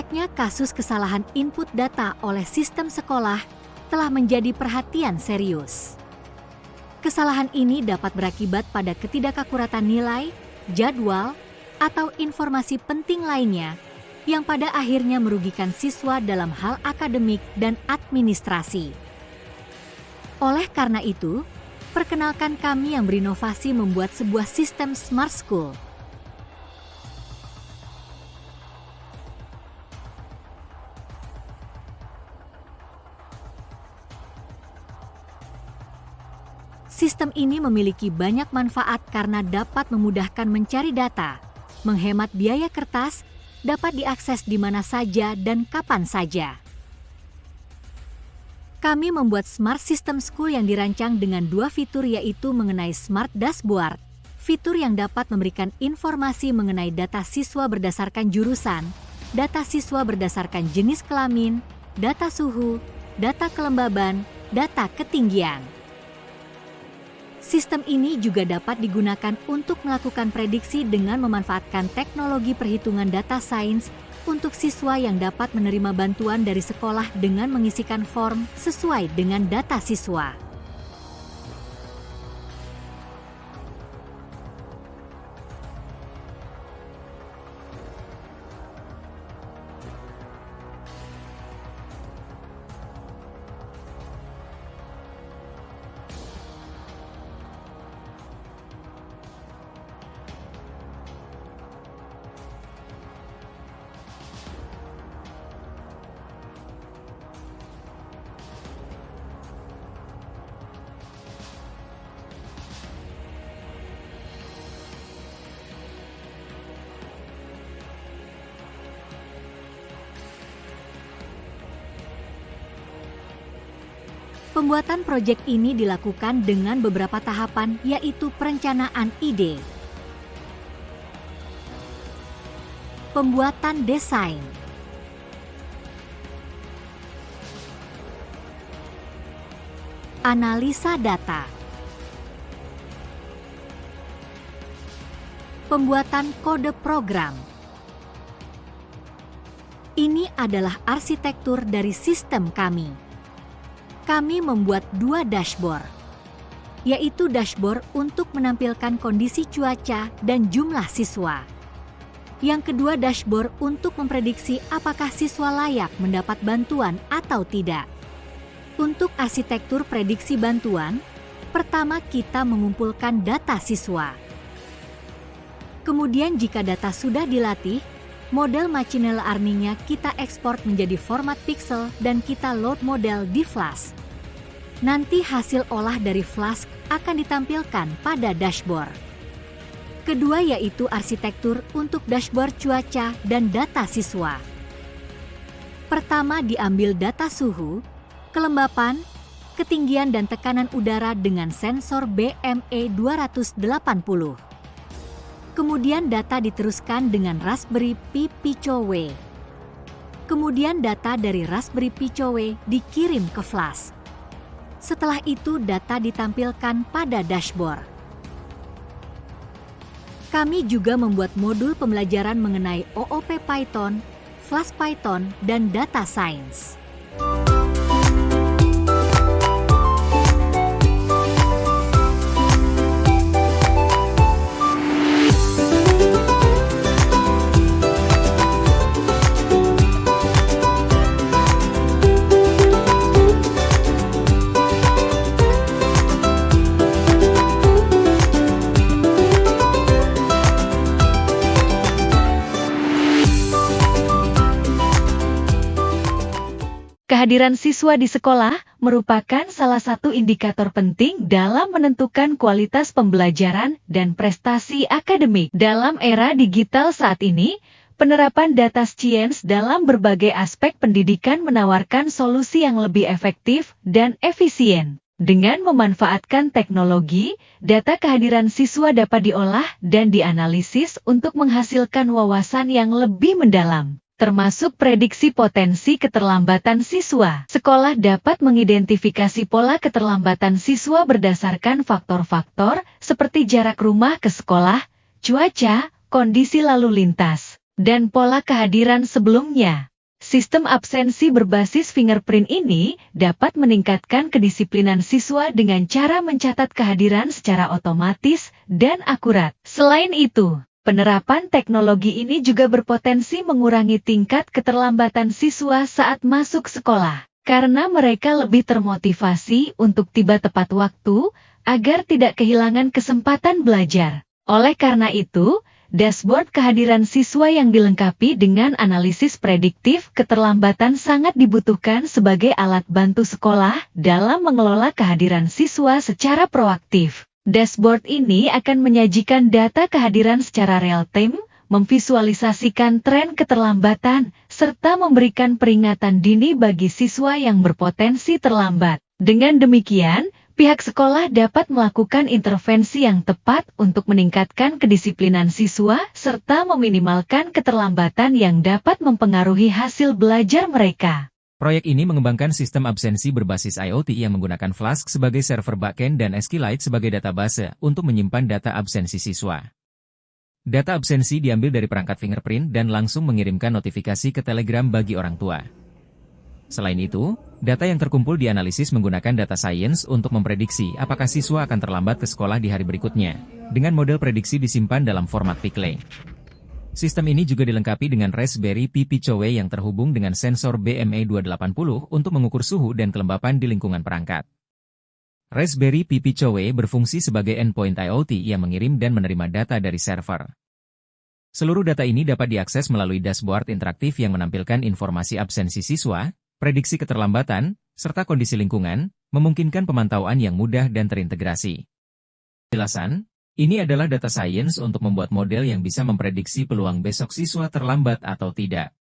Banyaknya kasus kesalahan input data oleh sistem sekolah telah menjadi perhatian serius. Kesalahan ini dapat berakibat pada ketidakakuratan nilai, jadwal, atau informasi penting lainnya yang pada akhirnya merugikan siswa dalam hal akademik dan administrasi. Oleh karena itu, perkenalkan kami yang berinovasi membuat sebuah sistem Smart School. Sistem ini memiliki banyak manfaat karena dapat memudahkan mencari data, menghemat biaya kertas, dapat diakses di mana saja dan kapan saja. Kami membuat Smart System School yang dirancang dengan dua fitur, yaitu mengenai Smart Dashboard, fitur yang dapat memberikan informasi mengenai data siswa berdasarkan jurusan, data siswa berdasarkan jenis kelamin, data suhu, data kelembaban, data ketinggian. Sistem ini juga dapat digunakan untuk melakukan prediksi dengan memanfaatkan teknologi perhitungan data sains untuk siswa yang dapat menerima bantuan dari sekolah dengan mengisikan form sesuai dengan data siswa. Pembuatan proyek ini dilakukan dengan beberapa tahapan, yaitu perencanaan ide, pembuatan desain, analisa data, pembuatan kode program. Ini adalah arsitektur dari sistem kami. Kami membuat dua dashboard, yaitu dashboard untuk menampilkan kondisi cuaca dan jumlah siswa. Yang kedua, dashboard untuk memprediksi apakah siswa layak mendapat bantuan atau tidak. Untuk arsitektur prediksi bantuan, pertama kita mengumpulkan data siswa. Kemudian jika data sudah dilatih, model machine learning-nya kita ekspor menjadi format pixel dan kita load model di Flash. Nanti hasil olah dari Flash akan ditampilkan pada dashboard. Kedua yaitu arsitektur untuk dashboard cuaca dan data siswa. Pertama diambil data suhu, kelembapan, ketinggian dan tekanan udara dengan sensor BME 280. Kemudian data diteruskan dengan Raspberry Pi Picowe. Kemudian data dari Raspberry Picowe dikirim ke Flash. Setelah itu data ditampilkan pada dashboard. Kami juga membuat modul pembelajaran mengenai OOP Python, Flash Python, dan Data Science. Kehadiran siswa di sekolah merupakan salah satu indikator penting dalam menentukan kualitas pembelajaran dan prestasi akademik. Dalam era digital saat ini, penerapan data science dalam berbagai aspek pendidikan menawarkan solusi yang lebih efektif dan efisien. Dengan memanfaatkan teknologi, data kehadiran siswa dapat diolah dan dianalisis untuk menghasilkan wawasan yang lebih mendalam, termasuk prediksi potensi keterlambatan siswa. Sekolah dapat mengidentifikasi pola keterlambatan siswa berdasarkan faktor-faktor seperti jarak rumah ke sekolah, cuaca, kondisi lalu lintas, dan pola kehadiran sebelumnya. Sistem absensi berbasis fingerprint ini dapat meningkatkan kedisiplinan siswa dengan cara mencatat kehadiran secara otomatis dan akurat. Selain itu, penerapan teknologi ini juga berpotensi mengurangi tingkat keterlambatan siswa saat masuk sekolah, karena mereka lebih termotivasi untuk tiba tepat waktu agar tidak kehilangan kesempatan belajar. Oleh karena itu, dashboard kehadiran siswa yang dilengkapi dengan analisis prediktif keterlambatan sangat dibutuhkan sebagai alat bantu sekolah dalam mengelola kehadiran siswa secara proaktif. Dashboard ini akan menyajikan data kehadiran secara real-time, memvisualisasikan tren keterlambatan, serta memberikan peringatan dini bagi siswa yang berpotensi terlambat. Dengan demikian, pihak sekolah dapat melakukan intervensi yang tepat untuk meningkatkan kedisiplinan siswa serta meminimalkan keterlambatan yang dapat mempengaruhi hasil belajar mereka. Proyek ini mengembangkan sistem absensi berbasis IoT yang menggunakan Flask sebagai server backend dan SQLite sebagai database untuk menyimpan data absensi siswa. Data absensi diambil dari perangkat fingerprint dan langsung mengirimkan notifikasi ke Telegram bagi orang tua. Selain itu, data yang terkumpul dianalisis menggunakan data science untuk memprediksi apakah siswa akan terlambat ke sekolah di hari berikutnya, dengan model prediksi disimpan dalam format Piclet. Sistem ini juga dilengkapi dengan Raspberry Pi Picowe yang terhubung dengan sensor BME280 untuk mengukur suhu dan kelembapan di lingkungan perangkat. Raspberry Pi Picowe berfungsi sebagai endpoint IoT yang mengirim dan menerima data dari server. Seluruh data ini dapat diakses melalui dashboard interaktif yang menampilkan informasi absensi siswa, prediksi keterlambatan, serta kondisi lingkungan, memungkinkan pemantauan yang mudah dan terintegrasi. Penjelasan, ini adalah data science untuk membuat model yang bisa memprediksi peluang besok siswa terlambat atau tidak.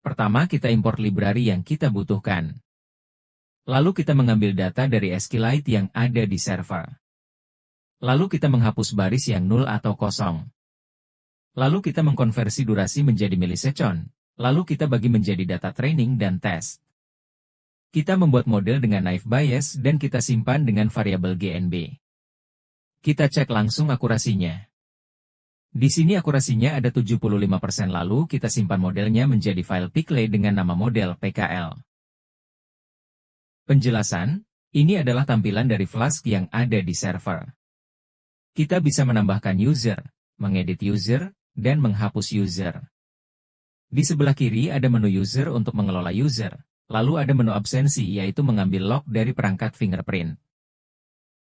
Pertama, kita import library yang kita butuhkan. Lalu kita mengambil data dari SQLite yang ada di server. Lalu kita menghapus baris yang nol atau kosong. Lalu kita mengkonversi durasi menjadi millisecond. Lalu kita bagi menjadi data training dan tes. Kita membuat model dengan naive bias dan kita simpan dengan variabel GNB. Kita cek langsung akurasinya. Di sini akurasinya ada 75%, lalu kita simpan modelnya menjadi file Piclet dengan nama model PKL. Penjelasan, ini adalah tampilan dari Flask yang ada di server. Kita bisa menambahkan user, mengedit user, dan menghapus user. Di sebelah kiri ada menu user untuk mengelola user, lalu ada menu absensi yaitu mengambil log dari perangkat fingerprint.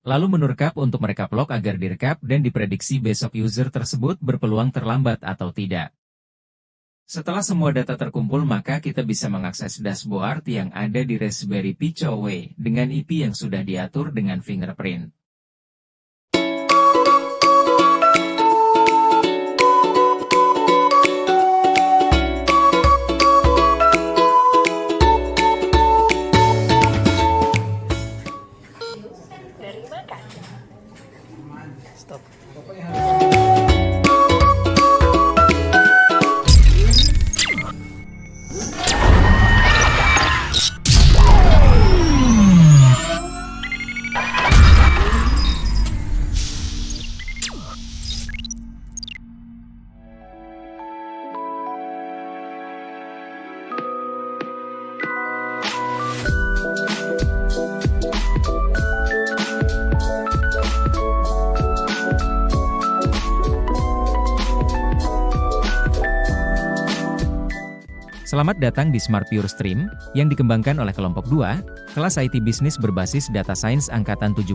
Lalu menu rekap untuk merekap log agar direkap dan diprediksi besok user tersebut berpeluang terlambat atau tidak. Setelah semua data terkumpul maka kita bisa mengakses dashboard yang ada di Raspberry Pi Picowe dengan IP yang sudah diatur dengan fingerprint. Stop. Selamat datang di Smart Pure Stream, yang dikembangkan oleh kelompok 2, kelas IT bisnis berbasis data science angkatan 17.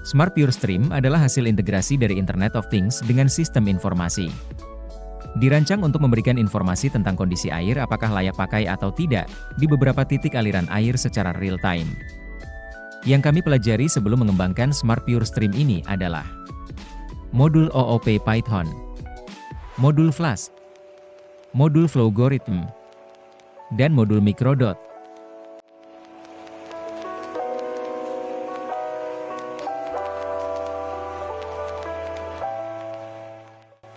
Smart Pure Stream adalah hasil integrasi dari Internet of Things dengan sistem informasi. Dirancang untuk memberikan informasi tentang kondisi air apakah layak pakai atau tidak, di beberapa titik aliran air secara real-time. Yang kami pelajari sebelum mengembangkan Smart Pure Stream ini adalah modul OOP Python, modul Flask, modul Flowgorithm, dan modul Microdot.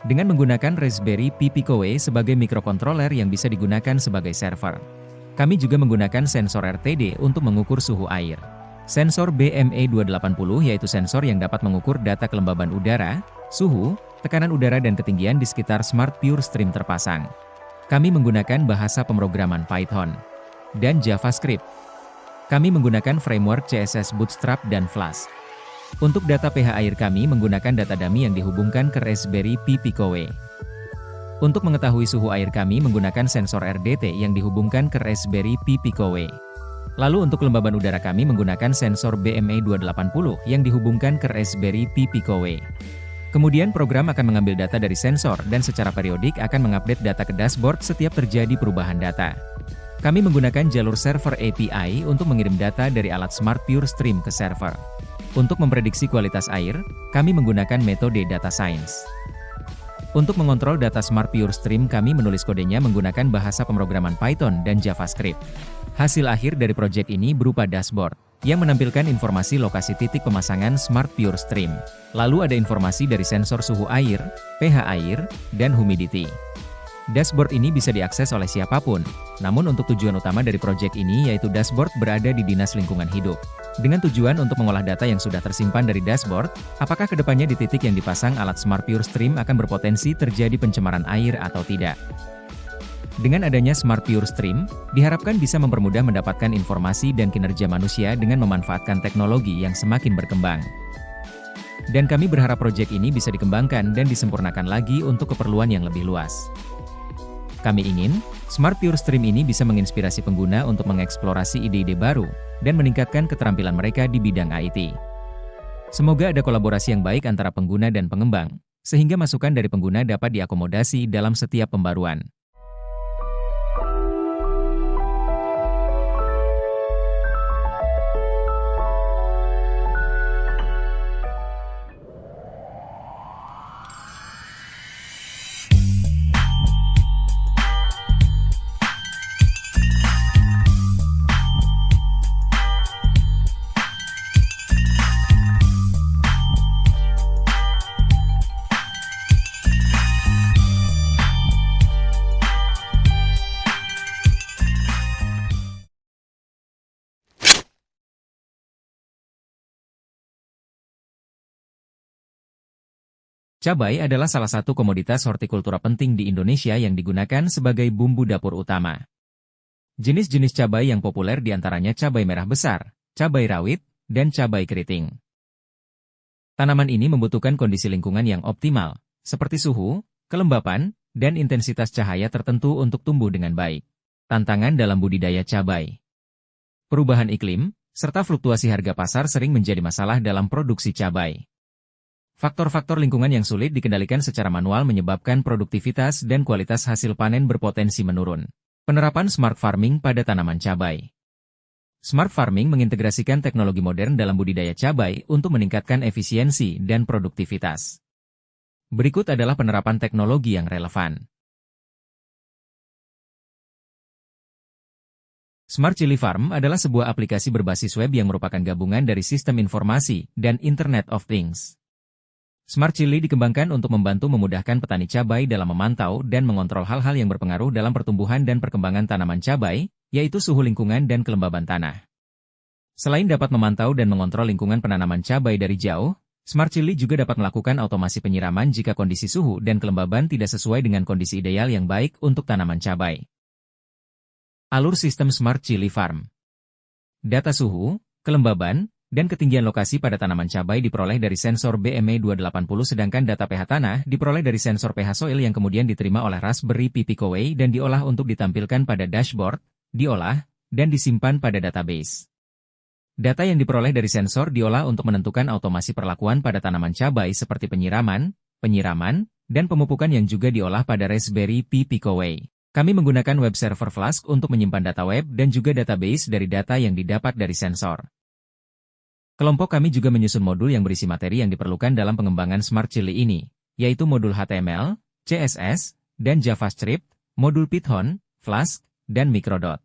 Dengan menggunakan Raspberry Pi Picowe sebagai microcontroller yang bisa digunakan sebagai server. Kami juga menggunakan sensor RTD untuk mengukur suhu air. Sensor BME280 yaitu sensor yang dapat mengukur data kelembaban udara, suhu, tekanan udara dan ketinggian di sekitar Smart Pure Stream terpasang. Kami menggunakan bahasa pemrograman Python dan JavaScript. Kami menggunakan framework CSS Bootstrap dan Flask. Untuk data pH air kami menggunakan data dummy yang dihubungkan ke Raspberry Pi Picowe. Untuk mengetahui suhu air kami menggunakan sensor RDT yang dihubungkan ke Raspberry Pi Picowe. Lalu untuk kelembaban udara kami menggunakan sensor BME 280 yang dihubungkan ke Raspberry Pi Picowe. Kemudian program akan mengambil data dari sensor dan secara periodik akan mengupdate data ke dashboard setiap terjadi perubahan data. Kami menggunakan jalur server API untuk mengirim data dari alat Smart Pure Stream ke server. Untuk memprediksi kualitas air, kami menggunakan metode data science. Untuk mengontrol data Smart Pure Stream kami menulis kodenya menggunakan bahasa pemrograman Python dan JavaScript. Hasil akhir dari proyek ini berupa dashboard yang menampilkan informasi lokasi titik pemasangan Smart Pure Stream. Lalu ada informasi dari sensor suhu air, pH air, dan humidity. Dashboard ini bisa diakses oleh siapapun, namun untuk tujuan utama dari proyek ini yaitu dashboard berada di Dinas Lingkungan Hidup. Dengan tujuan untuk mengolah data yang sudah tersimpan dari dashboard, apakah kedepannya di titik yang dipasang alat Smart Pure Stream akan berpotensi terjadi pencemaran air atau tidak. Dengan adanya Smart Pure Stream, diharapkan bisa mempermudah mendapatkan informasi dan kinerja manusia dengan memanfaatkan teknologi yang semakin berkembang. Dan kami berharap proyek ini bisa dikembangkan dan disempurnakan lagi untuk keperluan yang lebih luas. Kami ingin, Smart Pure Stream ini bisa menginspirasi pengguna untuk mengeksplorasi ide-ide baru, dan meningkatkan keterampilan mereka di bidang IT. Semoga ada kolaborasi yang baik antara pengguna dan pengembang, sehingga masukan dari pengguna dapat diakomodasi dalam setiap pembaruan. Cabai adalah salah satu komoditas hortikultura penting di Indonesia yang digunakan sebagai bumbu dapur utama. Jenis-jenis cabai yang populer diantaranya cabai merah besar, cabai rawit, dan cabai keriting. Tanaman ini membutuhkan kondisi lingkungan yang optimal, seperti suhu, kelembapan, dan intensitas cahaya tertentu untuk tumbuh dengan baik. Tantangan dalam budidaya cabai. Perubahan iklim, serta fluktuasi harga pasar sering menjadi masalah dalam produksi cabai. Faktor-faktor lingkungan yang sulit dikendalikan secara manual menyebabkan produktivitas dan kualitas hasil panen berpotensi menurun. Penerapan smart farming pada tanaman cabai. Smart farming mengintegrasikan teknologi modern dalam budidaya cabai untuk meningkatkan efisiensi dan produktivitas. Berikut adalah penerapan teknologi yang relevan. Smart Chili Farm adalah sebuah aplikasi berbasis web yang merupakan gabungan dari sistem informasi dan Internet of Things. Smart Chili dikembangkan untuk membantu memudahkan petani cabai dalam memantau dan mengontrol hal-hal yang berpengaruh dalam pertumbuhan dan perkembangan tanaman cabai, yaitu suhu lingkungan dan kelembaban tanah. Selain dapat memantau dan mengontrol lingkungan penanaman cabai dari jauh, Smart Chili juga dapat melakukan otomasi penyiraman jika kondisi suhu dan kelembaban tidak sesuai dengan kondisi ideal yang baik untuk tanaman cabai. Alur sistem Smart Chili Farm. Data suhu, kelembaban, dan ketinggian lokasi pada tanaman cabai diperoleh dari sensor BME 280 sedangkan data pH tanah diperoleh dari sensor pH soil yang kemudian diterima oleh Raspberry Pi Picowe dan diolah untuk ditampilkan pada dashboard, diolah, dan disimpan pada database. Data yang diperoleh dari sensor diolah untuk menentukan automasi perlakuan pada tanaman cabai seperti penyiraman, dan pemupukan yang juga diolah pada Raspberry Pi Picowe. Kami menggunakan web server Flask untuk menyimpan data web dan juga database dari data yang didapat dari sensor. Kelompok kami juga menyusun modul yang berisi materi yang diperlukan dalam pengembangan Smart Chili ini, yaitu modul HTML, CSS, dan JavaScript, modul Python, Flask, dan Microdot.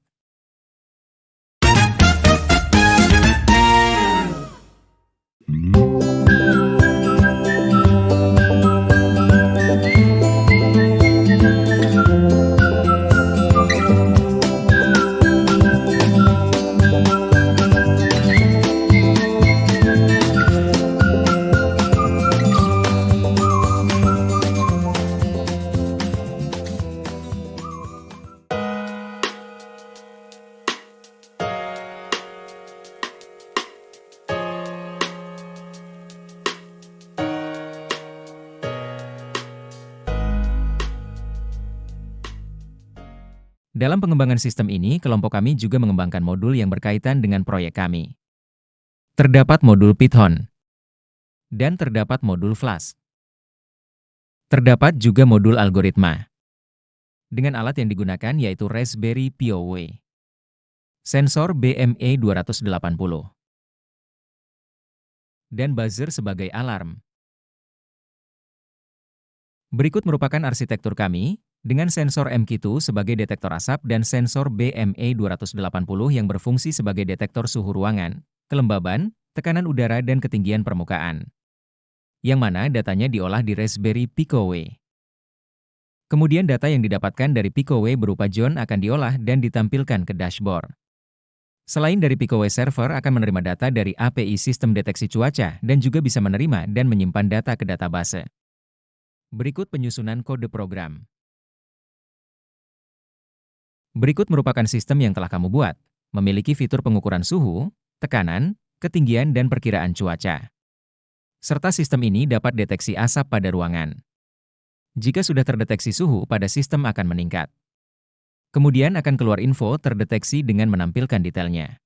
Dalam pengembangan sistem ini, kelompok kami juga mengembangkan modul yang berkaitan dengan proyek kami. Terdapat modul Python dan terdapat modul Flask. Terdapat juga modul algoritma dengan alat yang digunakan yaitu Raspberry Pi W, sensor BME 280, dan buzzer sebagai alarm. Berikut merupakan arsitektur kami, dengan sensor MQ2 sebagai detektor asap dan sensor BME 280 yang berfungsi sebagai detektor suhu ruangan, kelembaban, tekanan udara dan ketinggian permukaan. Yang mana datanya diolah di Raspberry Pi W. Kemudian data yang didapatkan dari Pi W berupa JSON akan diolah dan ditampilkan ke dashboard. Selain dari Pi W server akan menerima data dari API sistem deteksi cuaca dan juga bisa menerima dan menyimpan data ke database. Berikut penyusunan kode program. Berikut merupakan sistem yang telah kamu buat, memiliki fitur pengukuran suhu, tekanan, ketinggian dan perkiraan cuaca. Serta sistem ini dapat deteksi asap pada ruangan. Jika sudah terdeteksi suhu pada sistem akan meningkat. Kemudian akan keluar info terdeteksi dengan menampilkan detailnya.